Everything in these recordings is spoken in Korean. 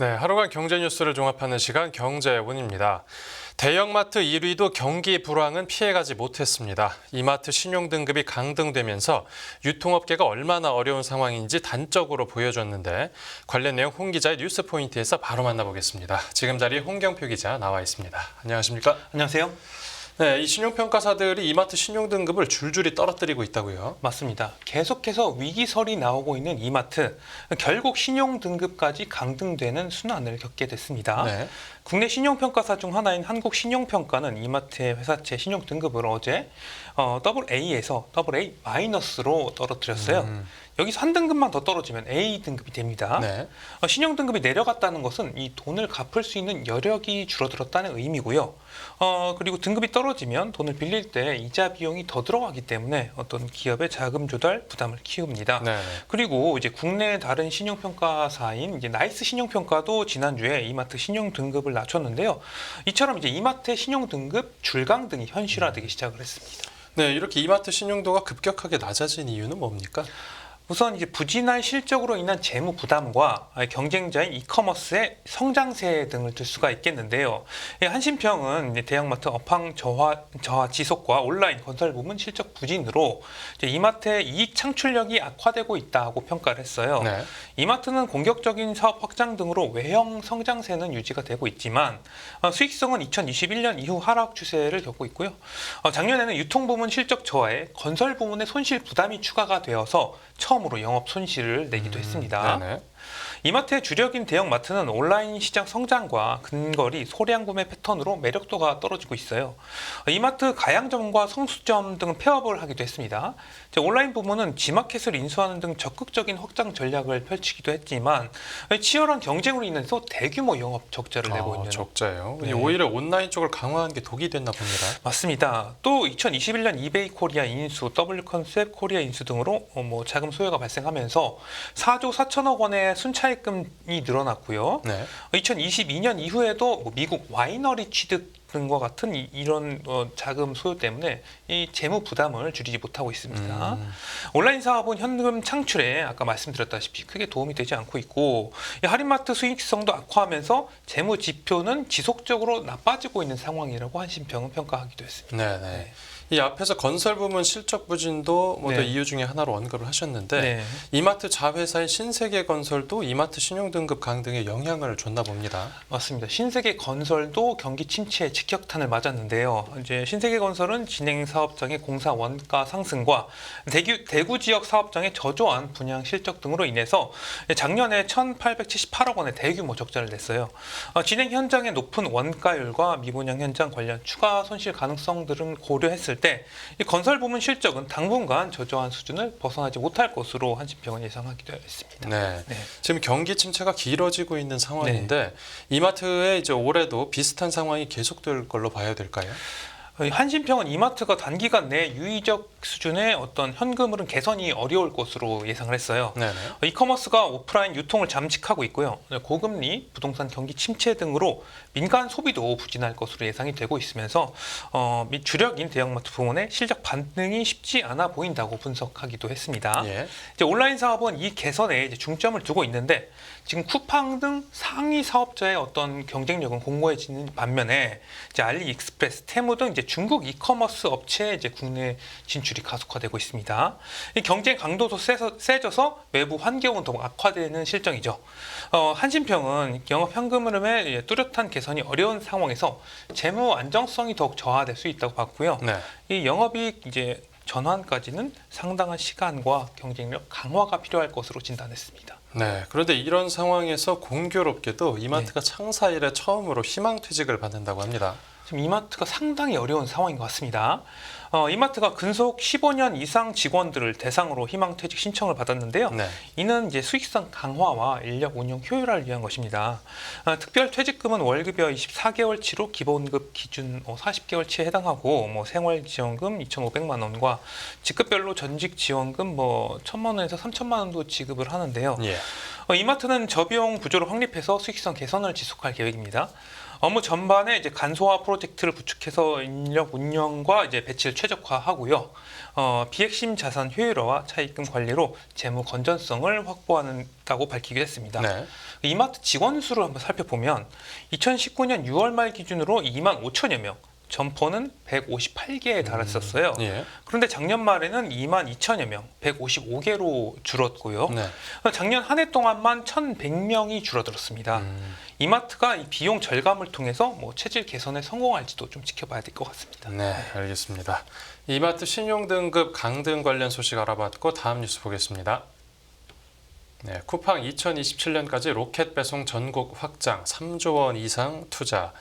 네, 하루간 경제 뉴스를 종합하는 시간 경제운입니다. 대형마트 1위도 경기 불황은 피해가지 못했습니다. 이마트 신용등급이 강등되면서 유통업계가 얼마나 어려운 상황인지 단적으로 보여줬는데 관련 내용 홍 기자의 뉴스포인트에서 바로 만나보겠습니다. 지금 자리에 홍경표 기자 나와 있습니다. 안녕하십니까? 안녕하세요. 네, 이 신용평가사들이 이마트 신용등급을 줄줄이 떨어뜨리고 있다고요? 맞습니다. 계속해서 위기설이 나오고 있는 이마트, 결국 신용등급까지 강등되는 순환을 겪게 됐습니다. 네. 국내 신용평가사 중 하나인 한국신용평가는 이마트의 회사채 신용등급을 어제 AA에서 AA-로 떨어뜨렸어요. 여기서 한 등급만 더 떨어지면 A 등급이 됩니다. 네. 신용 등급이 내려갔다는 것은 이 돈을 갚을 수 있는 여력이 줄어들었다는 의미고요. 그리고 등급이 떨어지면 돈을 빌릴 때 이자 비용이 더 들어가기 때문에 어떤 기업의 자금 조달 부담을 키웁니다. 네. 그리고 이제 국내 다른 신용평가사인 이제 나이스 신용평가도 지난주에 이마트 신용 등급을 낮췄는데요. 이처럼 이제 이마트의 신용 등급 줄강 등이 현실화되기 시작을 했습니다. 네, 이렇게 이마트 신용도가 급격하게 낮아진 이유는 뭡니까? 우선 이제 부진한 실적으로 인한 재무 부담과 경쟁자인 이커머스의 성장세 등을 들 수가 있겠는데요. 한신평은 이제 대형마트 업황 저하 지속과 온라인 건설 부문 실적 부진으로 이제 이마트의 이익 창출력이 악화되고 있다고 평가를 했어요. 네. 이마트는 공격적인 사업 확장 등으로 외형 성장세는 유지가 되고 있지만 수익성은 2021년 이후 하락 추세를 겪고 있고요. 작년에는 유통 부문 실적 저하에 건설 부문의 손실 부담이 추가가 되어서 처음으로 영업 손실을 내기도 했습니다. 네네. 이마트의 주력인 대형마트는 온라인 시장 성장과 근거리, 소량 구매 패턴으로 매력도가 떨어지고 있어요. 이마트 가양점과 성수점 등은 폐업을 하기도 했습니다. 온라인 부문은 지마켓을 인수하는 등 적극적인 확장 전략을 펼치기도 했지만 치열한 경쟁으로 인해서 대규모 영업 적자를 내고 있는 적자예요. 네. 오히려 온라인 쪽을 강화한 게 독이 됐나 봅니다. 맞습니다. 또 2021년 이베이 코리아 인수, W컨셉 코리아 인수 등으로 자금 소요가 발생하면서 4조 4천억 원의 순차입금이 늘어났고요. 네. 2022년 이후에도 미국 와이너리 취득 등과 같은 이런 자금 소요 때문에 이 재무 부담을 줄이지 못하고 있습니다. 온라인 사업은 현금 창출에 아까 말씀드렸다시피 크게 도움이 되지 않고 있고 이 할인마트 수익성도 악화하면서 재무 지표는 지속적으로 나빠지고 있는 상황이라고 한신평은 평가하기도 했습니다. 네네. 이 앞에서 건설 부문 실적 부진도 모두 네. 이유 중에 하나로 언급을 하셨는데 네. 이마트 자회사인 신세계건설도 이마트 신용등급 강등에 영향을 줬나 봅니다. 맞습니다. 신세계건설도 경기 침체에 직격탄을 맞았는데요. 이제 신세계건설은 진행 사업장의 공사 원가 상승과 대구 지역 사업장의 저조한 분양 실적 등으로 인해서 작년에 1,878억 원의 대규모 적자를 냈어요. 진행 현장의 높은 원가율과 미분양 현장 관련 추가 손실 가능성들은 고려했을 때 이 건설 부문 실적은 당분간 저조한 수준을 벗어나지 못할 것으로 한신평은 예상하기도 했습니다. 네. 네. 지금 경기 침체가 길어지고 있는 상황인데 이마트에 이제 올해도 비슷한 상황이 계속될 걸로 봐야 될까요? 한신평은 이마트가 단기간 내 유의적 수준의 어떤 현금흐름 개선이 어려울 것으로 예상을 했어요. 네네. 이커머스가 오프라인 유통을 잠식하고 있고요. 고금리, 부동산 경기 침체 등으로 민간 소비도 부진할 것으로 예상이 되고 있으면서 및 주력인 대형마트 부문의 실적 반등이 쉽지 않아 보인다고 분석하기도 했습니다. 예. 이제 온라인 사업은 이 개선에 이제 중점을 두고 있는데 지금 쿠팡 등 상위 사업자의 어떤 경쟁력은 공고해지는 반면에 이제 알리익스프레스, 테무 등 이제 중국 이커머스 업체의 이제 국내 진출이 가속화되고 있습니다. 이 경쟁 강도도 세져서 외부 환경은 더욱 악화되는 실정이죠. 한신평은 영업 현금 흐름의 뚜렷한 개선이 어려운 상황에서 재무 안정성이 더욱 저하될 수 있다고 봤고요. 네. 이 영업이익 이제 전환까지는 상당한 시간과 경쟁력 강화가 필요할 것으로 진단했습니다. 네. 그런데 이런 상황에서 공교롭게도 이마트가 창사 이래 처음으로 희망퇴직을 받는다고 합니다. 지금 이마트가 상당히 어려운 상황인 것 같습니다. 이마트가 근속 15년 이상 직원들을 대상으로 희망퇴직 신청을 받았는데요. 네. 이는 이제 수익성 강화와 인력 운영 효율화를 위한 것입니다. 특별 퇴직금은 월급여 24개월치로 기본급 기준 40개월치에 해당하고 생활지원금 2,500만 원과 직급별로 전직 지원금 1,000만 원에서 3,000만 원도 지급을 하는데요. 예. 이마트는 저비용 구조를 확립해서 수익성 개선을 지속할 계획입니다. 업무 전반에 이제 간소화 프로젝트를 구축해서 인력 운영과 이제 배치를 최적화하고요. 비핵심 자산 효율화와 차입금 관리로 재무 건전성을 확보한다고 밝히기도 했습니다. 네. 이마트 직원 수를 한번 살펴보면 2019년 6월 말 기준으로 2만 5천여 명, 점포는 158개에 달했었어요. 예. 그런데 작년 말에는 2만 2천여 명, 155개로 줄었고요. 네. 작년 한 해 동안만 1,100명이 줄어들었습니다. 이마트가 이 비용 절감을 통해서 체질 개선에 성공할지도 좀 지켜봐야 될 것 같습니다. 네, 알겠습니다. 이마트 신용등급 강등 관련 소식 알아봤고 다음 뉴스 보겠습니다. 네, 쿠팡 2027년까지 로켓 배송 전국 확장 3조 원 이상 투자.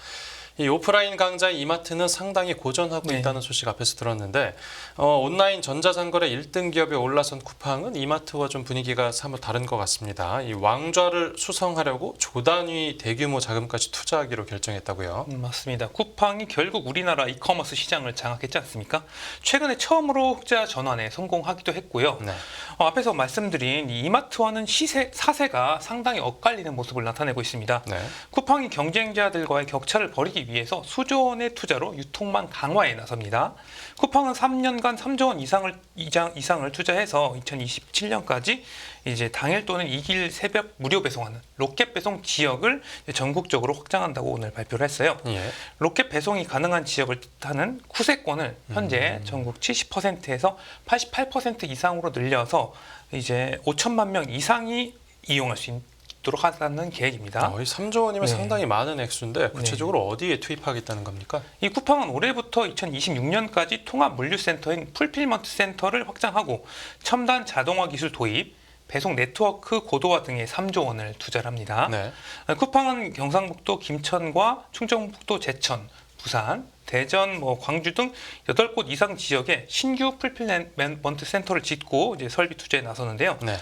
이 오프라인 강자인 이마트는 상당히 고전하고 네. 있다는 소식 앞에서 들었는데 온라인 전자상거래 1등 기업에 올라선 쿠팡은 이마트와 좀 분위기가 사뭇 다른 것 같습니다. 이 왕좌를 수성하려고 조단위 대규모 자금까지 투자하기로 결정했다고요. 맞습니다. 쿠팡이 결국 우리나라 이커머스 시장을 장악했지 않습니까? 최근에 처음으로 흑자 전환에 성공하기도 했고요. 네. 앞에서 말씀드린 이 이마트와는 사세가 상당히 엇갈리는 모습을 나타내고 있습니다. 네. 쿠팡이 경쟁자들과의 격차를 벌이기 위해서 수조 원의 투자로 유통망 강화에 나섭니다. 쿠팡은 3년간 3조 원 이상을 투자해서 2027년까지 이제 당일 또는 2일 새벽 무료 배송하는 로켓 배송 지역을 전국적으로 확장한다고 오늘 발표를 했어요. 예. 로켓 배송이 가능한 지역을 뜻하는 쿠세권을 현재 전국 70%에서 88% 이상으로 늘려서 이제 5천만 명 이상이 이용할 수 있도록 하는 계획입니다. 이 3조 원이면 네. 상당히 많은 액수인데 구체적으로 어디에 투입하겠다는 겁니까? 이 쿠팡은 올해부터 2026년까지 통합 물류센터인 풀필먼트 센터를 확장하고 첨단 자동화 기술 도입, 배송 네트워크 고도화 등에 3조 원을 투자를 합니다. 네. 쿠팡은 경상북도 김천과 충청북도 제천, 부산, 대전, 광주 등 8곳 이상 지역에 신규 풀필먼트 센터를 짓고 이제 설비 투자에 나서는데요. 네.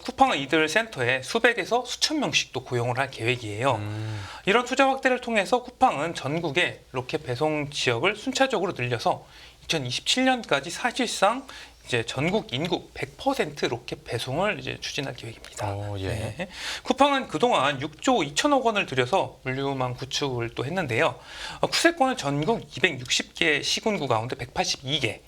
쿠팡은 이들 센터에 수백에서 수천 명씩 또 고용을 할 계획이에요. 이런 투자 확대를 통해서 쿠팡은 전국의 로켓 배송 지역을 순차적으로 늘려서 2027년까지 사실상 이제 전국 인구 100% 로켓 배송을 이제 추진할 계획입니다. 예. 네. 쿠팡은 그동안 6조 2천억 원을 들여서 물류망 구축을 또 했는데요. 쿠세권은 전국 260개 시군구 가운데 182개,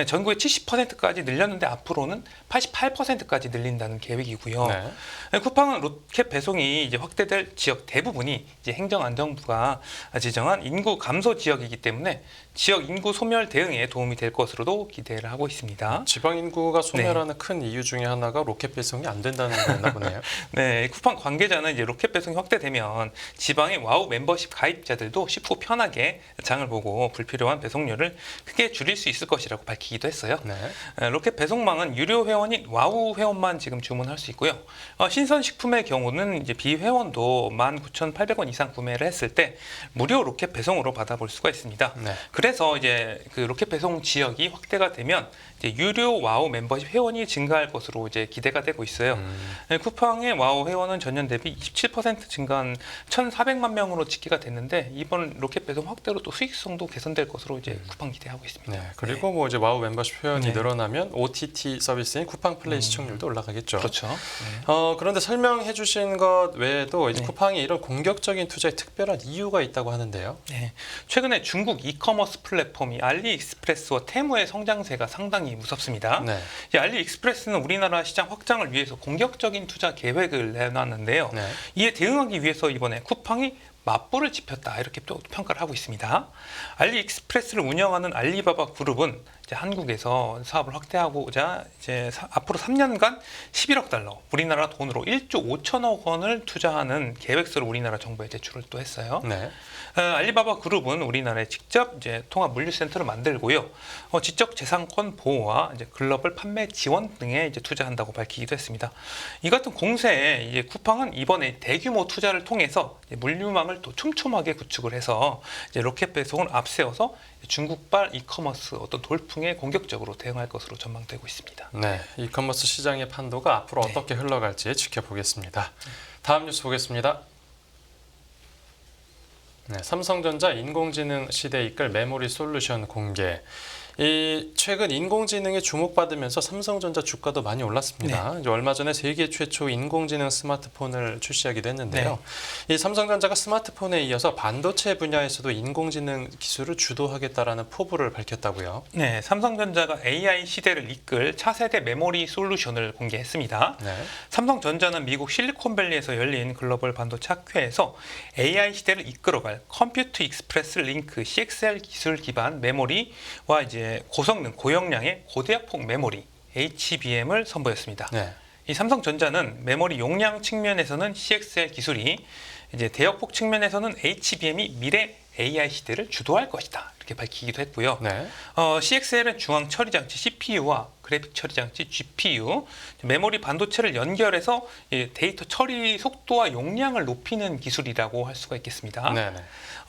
전국의 70%까지 늘렸는데 앞으로는 88%까지 늘린다는 계획이고요. 네. 쿠팡은 로켓 배송이 이제 확대될 지역 대부분이 이제 행정안전부가 지정한 인구 감소 지역이기 때문에 지역 인구 소멸 대응에 도움이 될 것으로도 기대를 하고 있습니다. 지방 인구가 소멸하는 큰 이유 중에 하나가 로켓 배송이 안 된다는 거였나 보네요. 네, 쿠팡 관계자는 이제 로켓 배송이 확대되면 지방의 와우 멤버십 가입자들도 쉽고 편하게 장을 보고 불필요한 배송료를 크게 줄일 수 있을 것이라고 밝히기도 했어요. 네. 로켓 배송망은 유료 회원인 와우 회원만 지금 주문할 수 있고요. 신선식품의 경우는 이제 비회원도 19,800원 이상 구매를 했을 때 무료 로켓 배송으로 받아볼 수가 있습니다. 네. 그래서 이제 그 로켓 배송 지역이 확대가 되면 이제 유료 와우 멤버십 회원이 증가할 것으로 이제 기대가 되고 있어요. 쿠팡의 와우 회원은 전년 대비 27% 증가한 1,400만 명으로 집계가 됐는데 이번 로켓 배송 확대로 또 수익성도 개선될 것으로 이제 쿠팡 기대하고 있습니다. 네. 그리고 이제 와우 멤버십 회원이 네. 늘어나면 OTT 서비스인 쿠팡 플레이 시청률도 올라가겠죠. 그렇죠. 그런데 설명해 주신 것 외에도 이제 네. 쿠팡이 이런 공격적인 투자에 특별한 이유가 있다고 하는데요. 네. 최근에 중국 이커머스 플랫폼이 알리익스프레스와 테무의 성장세가 상당히 무섭습니다. 네. 이 알리익스프레스는 우리나라 시장 확장을 위해서 공격적인 투자 계획을 내놨는데요. 네. 이에 대응하기 위해서 이번에 쿠팡이 맞불을 짚혔다 이렇게 또 평가를 하고 있습니다. 알리익스프레스를 운영하는 알리바바 그룹은 이제 한국에서 사업을 확대하고자 이제 앞으로 3년간 11억 달러, 우리나라 돈으로 1조 5천억 원을 투자하는 계획서를 우리나라 정부에 제출을 또 했어요. 네. 알리바바 그룹은 우리나라에 직접 이제 통합 물류센터를 만들고요. 지적 재산권 보호와 이제 글로벌 판매 지원 등에 이제 투자한다고 밝히기도 했습니다. 이 같은 공세에 이제 쿠팡은 이번에 대규모 투자를 통해서 이제 물류망을 또 촘촘하게 구축을 해서 이제 로켓 배송을 앞세워서 중국발 이커머스 어떤 돌풍에 공격적으로 대응할 것으로 전망되고 있습니다. 네. 이커머스 시장의 판도가 앞으로 어떻게 흘러갈지 지켜보겠습니다. 다음 뉴스 보겠습니다. 네, 삼성전자 인공지능 시대 이끌 메모리 솔루션 공개. 이 최근 인공지능에 주목받으면서 삼성전자 주가도 많이 올랐습니다. 이제 얼마 전에 세계 최초 인공지능 스마트폰을 출시하기도 했는데요. 이 삼성전자가 스마트폰에 이어서 반도체 분야에서도 인공지능 기술을 주도하겠다라는 포부를 밝혔다고요. 네, 삼성전자가 AI 시대를 이끌 차세대 메모리 솔루션을 공개했습니다. 네. 삼성전자는 미국 실리콘밸리에서 열린 글로벌 반도체 학회에서 AI 시대를 이끌어갈 컴퓨트 익스프레스 링크 CXL 기술 기반 메모리와 이제 고성능 고용량의 고대역폭 메모리 HBM을 선보였습니다. 네. 이 삼성전자는 메모리 용량 측면에서는 CXL 기술이, 이제 대역폭 측면에서는 HBM이 미래 AI 시대를 주도할 것이다, 이렇게 밝히기도 했고요. 네. CXL은 중앙 처리 장치 CPU와 그래픽 처리 장치 GPU, 메모리 반도체를 연결해서 데이터 처리 속도와 용량을 높이는 기술이라고 할 수가 있겠습니다. 네. 네.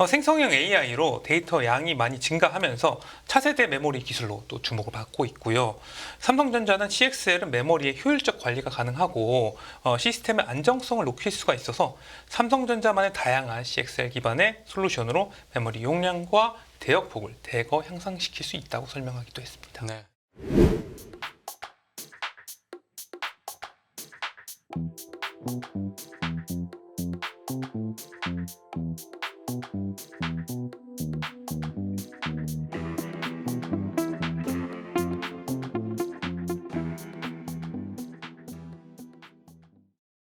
생성형 AI로 데이터 양이 많이 증가하면서 차세대 메모리 기술로 또 주목을 받고 있고요. 삼성전자는 CXL은 메모리의 효율적 관리가 가능하고 시스템의 안정성을 높일 수가 있어서 삼성전자만의 다양한 CXL 기반의 솔루션으로 메모리 용량과 대역폭을 대거 향상시킬 수 있다고 설명하기도 했습니다. 네.